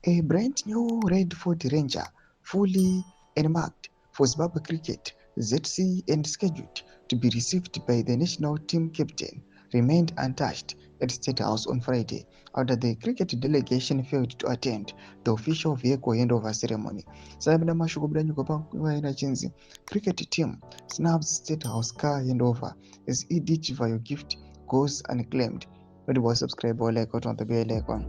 A brand new Red Fort Ranger, fully enmarked for Zimbabwe cricket ZC and scheduled to be received by the national team captain, remained untouched at State House on Friday after the cricket delegation failed to attend the official vehicle handover ceremony. Sabina mashukubira nyuko pa chinzi cricket team Snubs State House car handover as each value gift goes unclaimed. But was subscribe or like on the bell icon.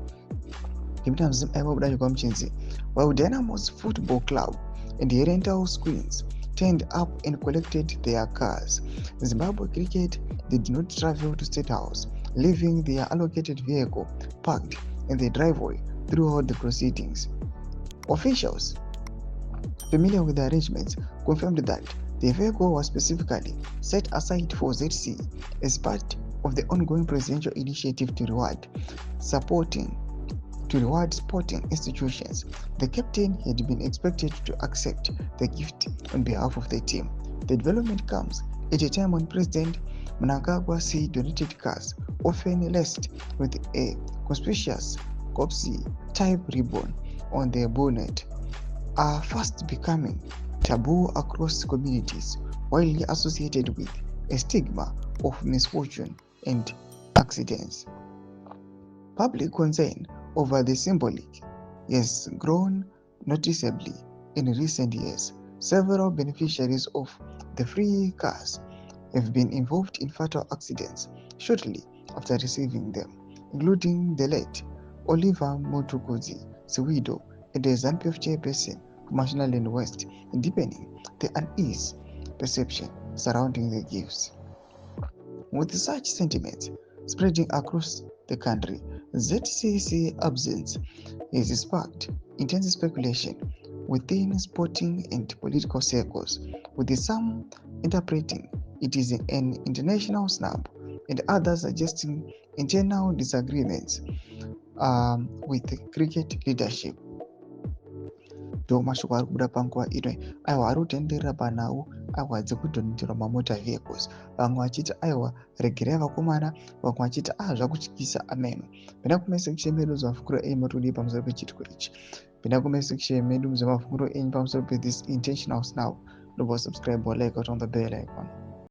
While Dynamo's football club and the rental screens turned up and collected their cars, Zimbabwe Cricket did not travel to State House, leaving their allocated vehicle parked in the driveway throughout the proceedings. Officials familiar with the arrangements confirmed that the vehicle was specifically set aside for ZC as part of the ongoing presidential initiative to reward sporting institutions. The captain had been expected to accept the gift on behalf of the team. The development comes at a time when President Mnangagwa said donated cars, often laced with a conspicuous COPSI-type ribbon on their bonnet, are fast becoming taboo across communities, widely associated with a stigma of misfortune and accidents. Public concern over the symbolic has grown noticeably in recent years. Several beneficiaries of the free cars have been involved in fatal accidents shortly after receiving them, including the late Oliver Mutukudzi Siwido and the ZANU-PF chairperson for Mashonaland West, deepening the unease perception surrounding the gifts. With such sentiments spreading across the country, ZVAITWA absence has sparked intense speculation within sporting and political circles, with some interpreting it is an international snub and others suggesting internal disagreements with the cricket leadership. Mashoko ari kubuda panguva ino aiwa ari kutenderera panhau aiwa dzekudhonedzerwa mamota vehicles, vamwe vachiti aiwa regerai vakomana, vamwe vachiti zvakutyisa ameno. Pinda kumasection medu muzamafunguro enyu matodi pamusoro pechitiko ichi. Pinda kumasection medu muzamafunguro enyu pamusoro pe this intentional snub. Don't subscribe or like out on the bell icon.